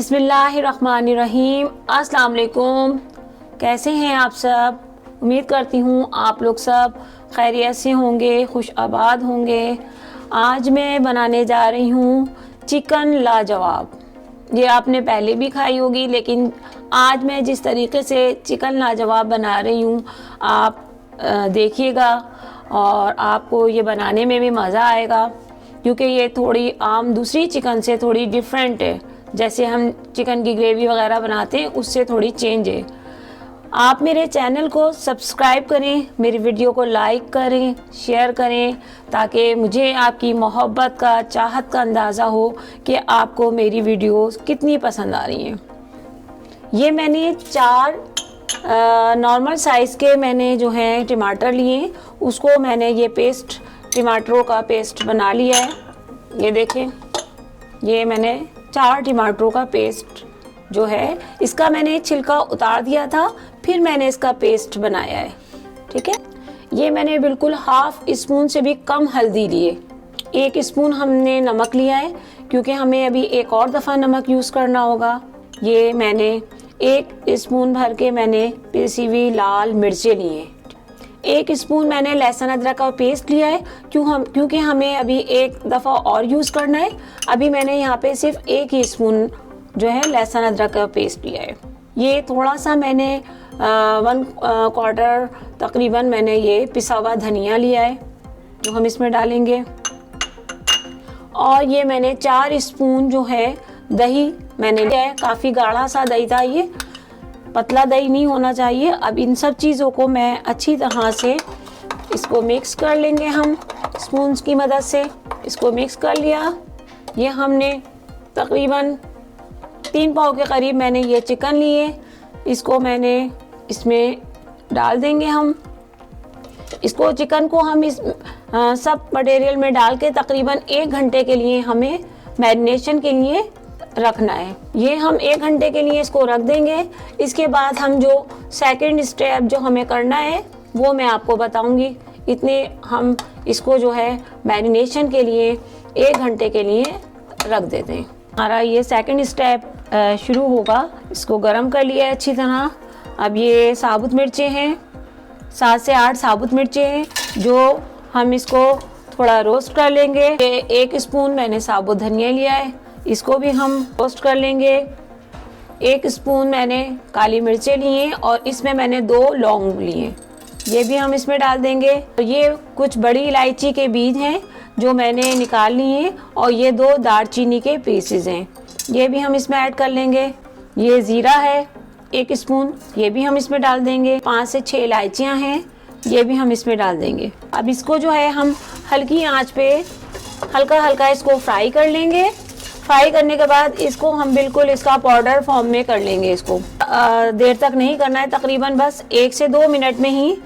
बिस्मिल्लाहिर्रहमानिर्रहीम। अस्सलाम वालेकुम। कैसे हैं आप सब? उम्मीद करती हूँ आप लोग सब खैरियत से होंगे, खुश आबाद होंगे। आज मैं बनाने जा रही हूँ चिकन लाजवाब। ये आपने पहले भी खाई होगी, लेकिन आज मैं जिस तरीके से चिकन लाजवाब बना रही हूँ आप देखिएगा और आपको ये बनाने में भी मज़ा आएगा, क्योंकि ये थोड़ी आम दूसरी चिकन से थोड़ी डिफरेंट है। जैसे हम चिकन की ग्रेवी वगैरह बनाते हैं उससे थोड़ी चेंज है। आप मेरे चैनल को सब्सक्राइब करें, मेरी वीडियो को लाइक करें, शेयर करें, ताकि मुझे आपकी मोहब्बत का, चाहत का अंदाज़ा हो कि आपको मेरी वीडियोस कितनी पसंद आ रही हैं। ये मैंने 4 नॉर्मल साइज़ के मैंने जो है टमाटर लिए, उसको मैंने ये पेस्ट, टमाटरों का पेस्ट बना लिया है। ये देखें, ये मैंने 4 टमाटरों का पेस्ट जो है, इसका मैंने छिलका उतार दिया था, फिर मैंने इसका पेस्ट बनाया है। ठीक है, ये मैंने बिल्कुल हाफ स्पून से भी कम हल्दी लिए, 1 स्पून हमने नमक लिया है, क्योंकि हमें अभी एक और दफ़ा नमक यूज़ करना होगा। ये मैंने 1 स्पून भर के मैंने पिसी हुई लाल मिर्चें ली हैं। 1 स्पून मैंने लहसुन अदरक का पेस्ट लिया है, क्योंकि हमें अभी एक दफ़ा और यूज़ करना है। अभी मैंने यहाँ पे सिर्फ 1 ही स्पून जो है लहसुन अदरक का पेस्ट लिया है। ये थोड़ा सा मैंने 1/4 तकरीबन मैंने ये पिसा हुआ धनिया लिया है, जो हम इसमें डालेंगे। और ये मैंने 4 स्पून जो है दही मैंने लिया है। काफ़ी गाढ़ा सा दही था, ये पतला दही नहीं होना चाहिए। अब इन सब चीज़ों को मैं अच्छी तरह से इसको मिक्स कर लेंगे, हम स्पून की मदद से इसको मिक्स कर लिया। ये हमने तकरीबन 3 पाव के करीब मैंने ये चिकन लिए, इसको मैंने इसमें डाल देंगे। हम इसको चिकन को हम इस सब मटेरियल में डाल के तकरीबन 1 घंटे के लिए हमें मैरिनेशन के लिए रखना है। ये हम 1 घंटे के लिए इसको रख देंगे। इसके बाद हम जो सेकंड स्टेप जो हमें करना है वो मैं आपको बताऊंगी। इतने हम इसको जो है मैरिनेशन के लिए 1 घंटे के लिए रख देते हैं। हमारा ये सेकंड स्टेप शुरू होगा। इसको गरम कर लिया है अच्छी तरह। अब ये साबुत मिर्चें हैं, 7 से 8 साबुत मिर्चें हैं, जो हम इसको थोड़ा रोस्ट कर लेंगे। 1 स्पून मैंने साबुत धनिया लिया है, इसको भी हम रोस्ट कर लेंगे। 1 स्पून मैंने काली मिर्चें ली हैं और इसमें मैंने 2 लौंग लिए, ये भी हम इसमें डाल देंगे। तो ये कुछ बड़ी इलायची के बीज हैं जो मैंने निकाल लिए हैं, और ये 2 दालचीनी के पीसेस हैं, ये भी हम इसमें ऐड कर लेंगे। ये ज़ीरा है 1 स्पून, ये भी हम इसमें डाल देंगे। 5 से 6 इलायचियाँ हैं, ये भी हम इसमें डाल देंगे। अब इसको जो है हम हल्की आंच पे हल्का हल्का इसको फ्राई कर लेंगे। फ्राई करने के बाद इसको हम बिल्कुल इसका पाउडर फॉर्म में कर लेंगे। इसको देर तक नहीं करना है, तकरीबन बस 1 से 2 मिनट में ही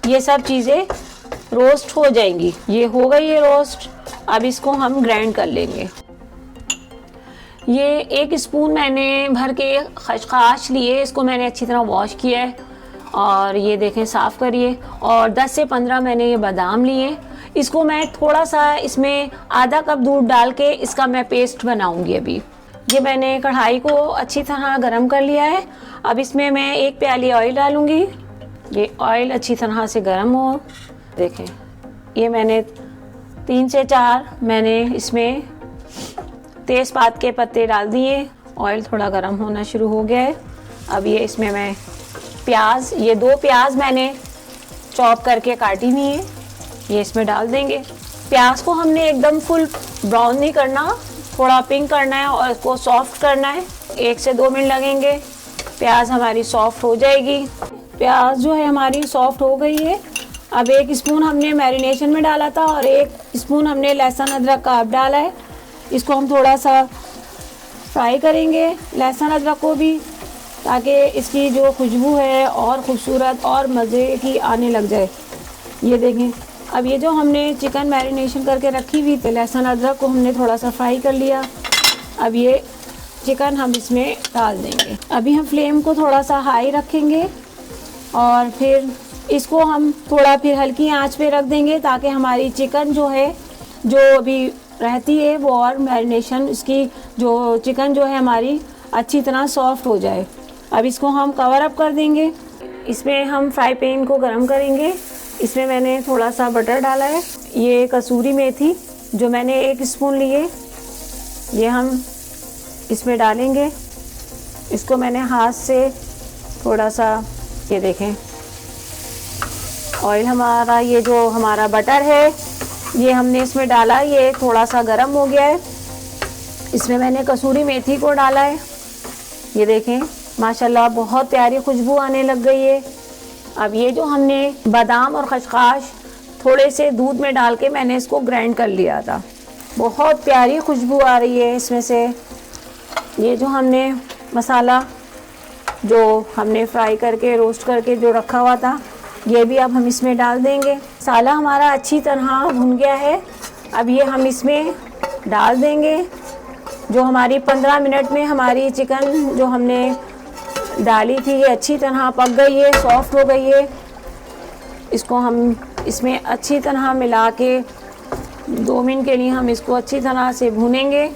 ये सब चीज़ें रोस्ट हो जाएंगी। ये हो गई है रोस्ट। अब इसको हम ग्राइंड कर लेंगे। ये 1 स्पून मैंने भर के खसखस लिए, इसको मैंने अच्छी तरह वॉश किया है और ये देखें साफ़ करिए। और 10 से 15 मैंने ये बादाम लिए, इसको मैं थोड़ा सा इसमें आधा कप दूध डाल के इसका मैं पेस्ट बनाऊंगी। अभी ये मैंने कढ़ाई को अच्छी तरह गरम कर लिया है। अब इसमें मैं 1 प्याली ऑयल डालूंगी। ये ऑयल अच्छी तरह से गरम हो। देखें, ये मैंने 3 से 4 मैंने इसमें तेज़पात के पत्ते डाल दिए। ऑयल थोड़ा गरम होना शुरू हो गया है। अब ये इसमें मैं प्याज, ये 2 प्याज मैंने चॉप करके काटी हुई है, ये इसमें डाल देंगे। प्याज को हमने एकदम फुल ब्राउन नहीं करना, थोड़ा पिंक करना है और इसको सॉफ्ट करना है। 1 से 2 मिनट लगेंगे, प्याज हमारी सॉफ्ट हो जाएगी। प्याज जो है हमारी सॉफ्ट हो गई है। अब 1 स्पून हमने मैरिनेशन में डाला था और 1 स्पून हमने लहसुन अदरक का अब डाला है। इसको हम थोड़ा सा फ्राई करेंगे, लहसुन अदरक को भी, ताकि इसकी जो खुशबू है और ख़ूबसूरत और मज़े की आने लग जाए। ये देखें, अब ये जो हमने चिकन मैरिनेशन करके रखी हुई थी, लहसुन अदरक को हमने थोड़ा सा फ्राई कर लिया। अब ये चिकन हम इसमें डाल देंगे। अभी हम फ्लेम को थोड़ा सा हाई रखेंगे और फिर इसको हम थोड़ा फिर हल्की आंच पे रख देंगे, ताकि हमारी चिकन जो है, जो अभी रहती है वो, और मैरिनेशन इसकी जो चिकन जो है हमारी अच्छी तरह सॉफ्ट हो जाए। अब इसको हम कवर अप कर देंगे। इसमें हम फ्राई पैन को गरम करेंगे। इसमें मैंने थोड़ा सा बटर डाला है। ये कसूरी मेथी जो मैंने 1 स्पून लिए, ये हम इसमें डालेंगे। इसको मैंने हाथ से थोड़ा सा, ये देखें ऑयल हमारा, ये जो हमारा बटर है ये हमने इसमें डाला, ये थोड़ा सा गरम हो गया है। इसमें मैंने कसूरी मेथी को डाला है। ये देखें माशाल्लाह बहुत प्यारी खुशबू आने लग गई है। अब ये जो हमने बादाम और खसखस थोड़े से दूध में डाल के मैंने इसको ग्राइंड कर लिया था, बहुत प्यारी खुशबू आ रही है इसमें से। ये जो हमने मसाला जो हमने फ्राई करके रोस्ट करके जो रखा हुआ था, ये भी अब हम इसमें डाल देंगे। मसाला हमारा अच्छी तरह भुन गया है। अब ये हम इसमें डाल देंगे। जो हमारी 15 मिनट में हमारी चिकन जो हमने डाली थी ये अच्छी तरह पक गई है, सॉफ्ट हो गई है। इसको हम इसमें अच्छी तरह मिला के 2 मिनट के लिए हम इसको अच्छी तरह से भूनेंगे।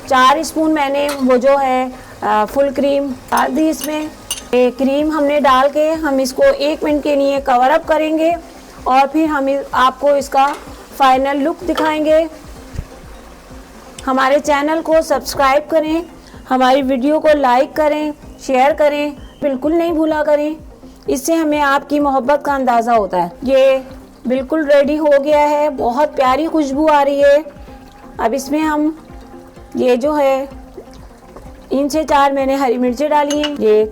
4 स्पून मैंने वो जो है फुल क्रीम डाल दी इसमें। ये क्रीम हमने डाल के हम इसको 1 मिनट के लिए कवर अप करेंगे और फिर हम आपको इसका फाइनल लुक दिखाएंगे। हमारे चैनल को सब्सक्राइब करें, हमारी वीडियो को लाइक करें, शेयर करें, बिल्कुल नहीं भूला करें। इससे हमें आपकी मोहब्बत का अंदाज़ा होता है। ये बिल्कुल रेडी हो गया है, बहुत प्यारी खुशबू आ रही है। अब इसमें हम ये जो है 3 से 4 मैंने हरी मिर्चें डाली हैं। ये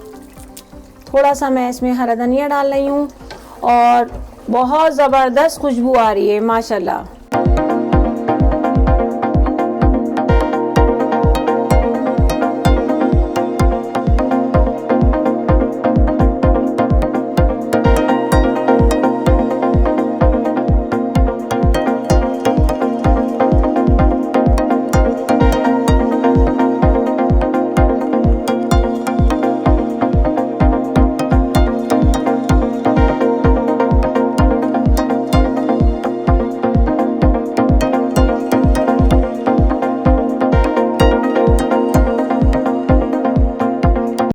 थोड़ा सा मैं इसमें हरा धनिया डाल रही हूँ और बहुत ज़बरदस्त खुशबू आ रही है माशाल्लाह।